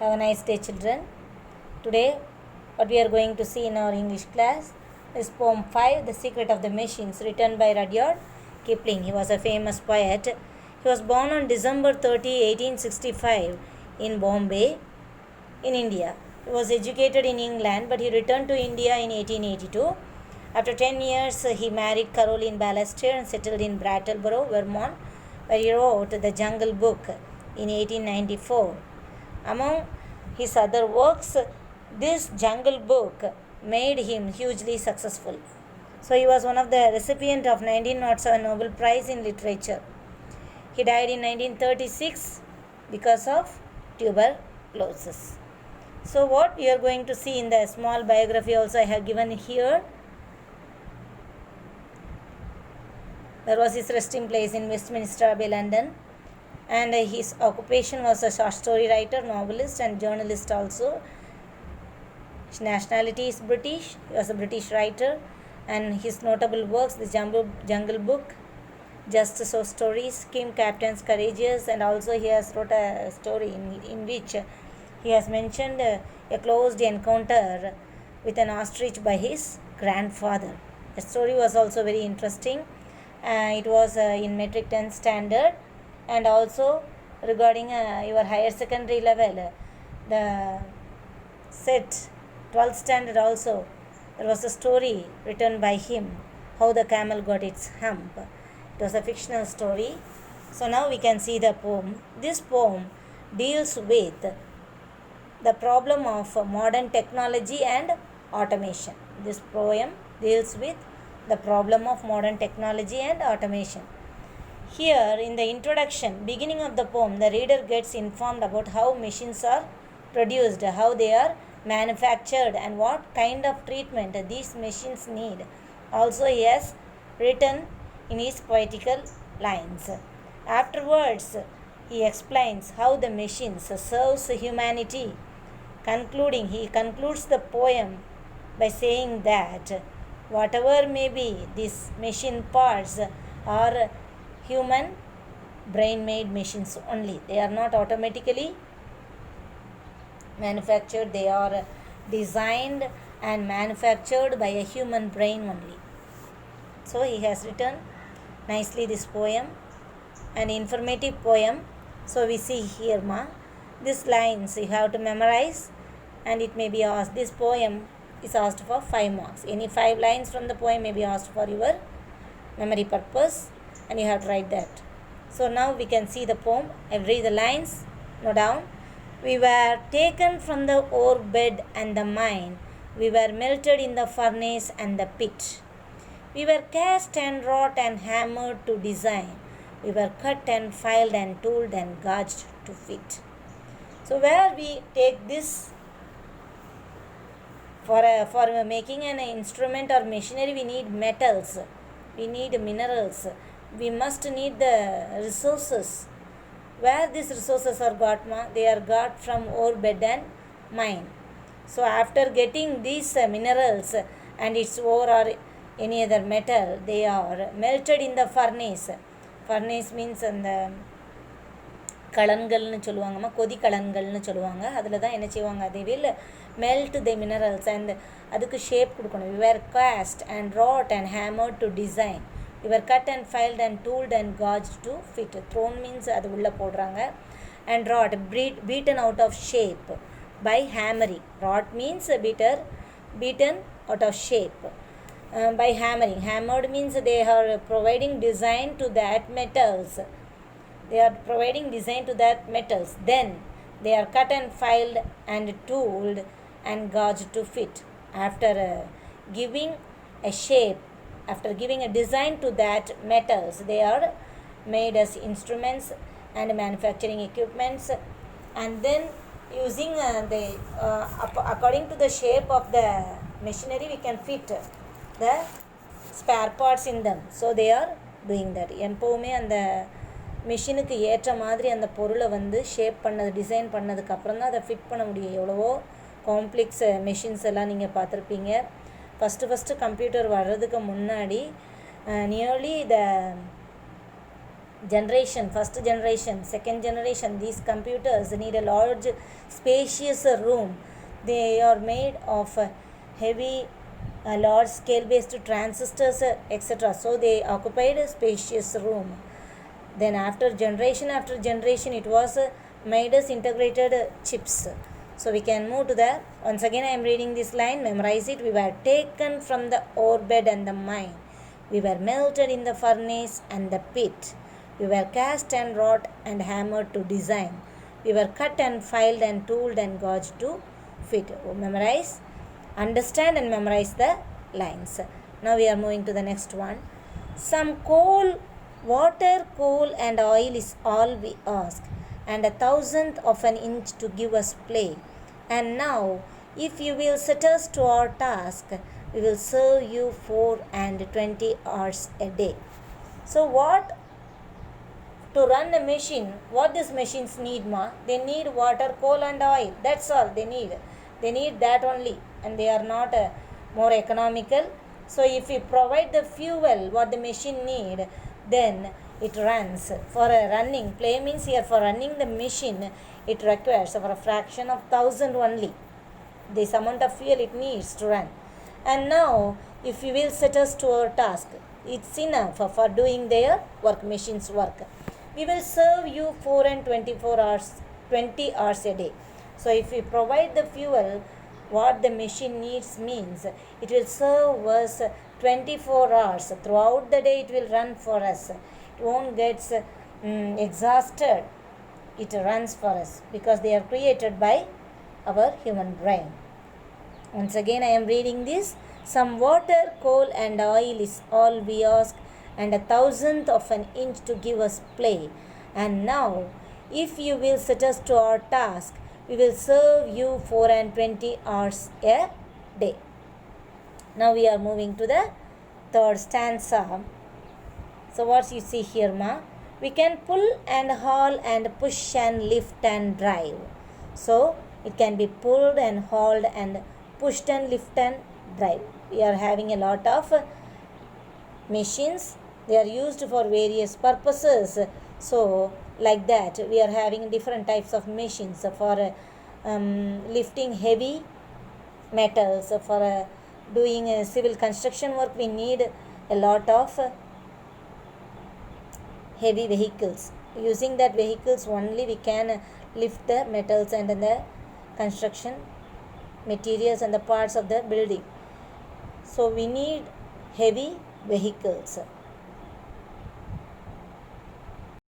Have a nice day, children. Today, what we are going to see in our English class is poem 5, The Secret of the Machines, written by Rudyard Kipling. He was a famous poet. He was born on December 30, 1865 in Bombay, in India. He was educated in England, but he returned to India in 1882. After 10 years, he married Caroline Balestier and settled in Brattleboro, Vermont, where he wrote The Jungle Book in 1894. Among his other works, this Jungle Book made him hugely successful. So he was one of the recipients of 1907 Nobel Prize in Literature. He died in 1936 because of tuberculosis. So what we are going to see in the small biography also I have given here. There was his resting place in Westminster Abbey, London. And his occupation was a short story writer, novelist and journalist also. His nationality is British. He was a British writer. And his notable works, The Jungle Book, Just So Stories, Kim Captain's Courageous, and also he has wrote a story in which he has mentioned a close encounter with an ostrich by his grandfather. The story was also very interesting. It was in metric 10 standard. And also regarding your higher secondary level, the set 12th standard also, there was a story written by him, How the Camel Got Its Hump. It was a fictional story. So now we can see the poem. This poem deals with the problem of modern technology and automation. This poem deals with the problem of modern technology and automation. Here in the introduction, beginning of the poem, the reader gets informed about how machines are produced, how they are manufactured, and what kind of treatment these machines need. Also, he has written in his poetical lines. Afterwards, he explains how the machines serves humanity. He concludes the poem by saying that whatever may be these machine parts are human brain made machines only. They are not automatically manufactured. They are designed and manufactured by a human brain only. So he has written nicely this poem, an informative poem. So we see here these lines you have to memorize, and it may be asked. This poem is asked for 5 marks. Any 5 lines from the poem may be asked for your memory purpose, and you have to write that. So now we can see the poem. I will read the lines. Note down. We were taken from the ore bed and the mine. We were melted in the furnace and the pit. We were cast and wrought and hammered to design. We were cut and filed and tooled and gauged to fit. So where we take this for making an instrument or machinery, we need metals. We need minerals. We must need the resources. Where these resources are got, they are got from ore bed and mine. So after getting these minerals and its ore or any other metal, they are melted in the furnace. Furnace means அந்த கலன்கள்னு சொல்லுவாங்கம்மா, கொதி கலன்கள்னு சொல்லுவாங்க. அதில் தான் என்ன செய்வாங்க, they will melt the minerals and அதுக்கு shape கொடுக்கணும். We were cast and wrought and hammered to design. We were cut and filed and tooled and gauged to fit. Thrown means அது உள்ளே போடுறாங்க. And wrought, beaten out of shape by hammering. Wrought means beaten out of shape by hammering. Hammered means they are providing design to that metals. They are providing design to that metals. Then they are cut and filed and tooled and gauged to fit. After giving a shape, after giving a design to that metals, they are made as instruments and manufacturing equipments, and then using according to the shape of the machinery, we can fit the spare parts in them. So they are doing that. எப்போவுமே அந்த மிஷினுக்கு ஏற்ற மாதிரி அந்த பொருளை shape பண்ணது, design பண்ணதுக்கப்புறம் தான் அதை ஃபிட் பண்ண முடியும். எவ்வளவோ காம்ப்ளெக்ஸ் மெஷின்ஸ் எல்லாம் நீங்கள் பார்த்துருப்பீங்க. ஃபஸ்ட்டு கம்ப்யூட்டர் வர்றதுக்கு முன்னாடி nearly generation, first generation, second generation, these computers need a large spacious room. They are made of heavy large scale based transistors, etc. So they occupied a spacious room. Then after generation it was made as integrated chips. So we can move to the, once again I am reading this line, memorize it. We were taken from the ore bed and the mine, we were melted in the furnace and the pit, we were cast and wrought and hammered to design, we were cut and filed and tooled and gauged to fit. Memorize, understand and memorize the lines. Now we are moving to the next one. Some coal, water, coal and oil is all we ask, and a thousandth of an inch to give us play. And now, if you will set us to our task, we will serve you 4 and 20 hours a day. So what, to run a machine, what these machines need, ma? They need water, coal and oil. That's all they need. They need that only, and they are not more economical. So if we provide the fuel what the machine need, then it runs. For a running, play means here for running the machine, it requires for a fraction of 1,000 only. This amount of fuel it needs to run. And now, if you will set us to our task, it's enough for doing their work, machine's work. We will serve you 4 and 24 hours, 20 hours a day. So if we provide the fuel, what the machine needs means it will serve us 24 hours. Throughout the day it will run for us. It won't get exhausted. It runs for us because they are created by our human brain. Once again I am reading this. Some water, coal and oil is all we ask, and a thousandth of an inch to give us play. And now, if you will set us to our task, we will serve you 4 and 20 hours a day. Now we are moving to the third stanza. So what you see here, ma? We can pull and haul and push and lift and drive. So it can be pulled and hauled and pushed and lift and drive. We are having a lot of machines. They are used for various purposes. So like that we are having different types of machines for lifting heavy metals. For doing civil construction work we need a lot of heavy vehicles. Using that vehicles only we can lift the metals and the construction materials and the parts of the building. So we need heavy vehicles.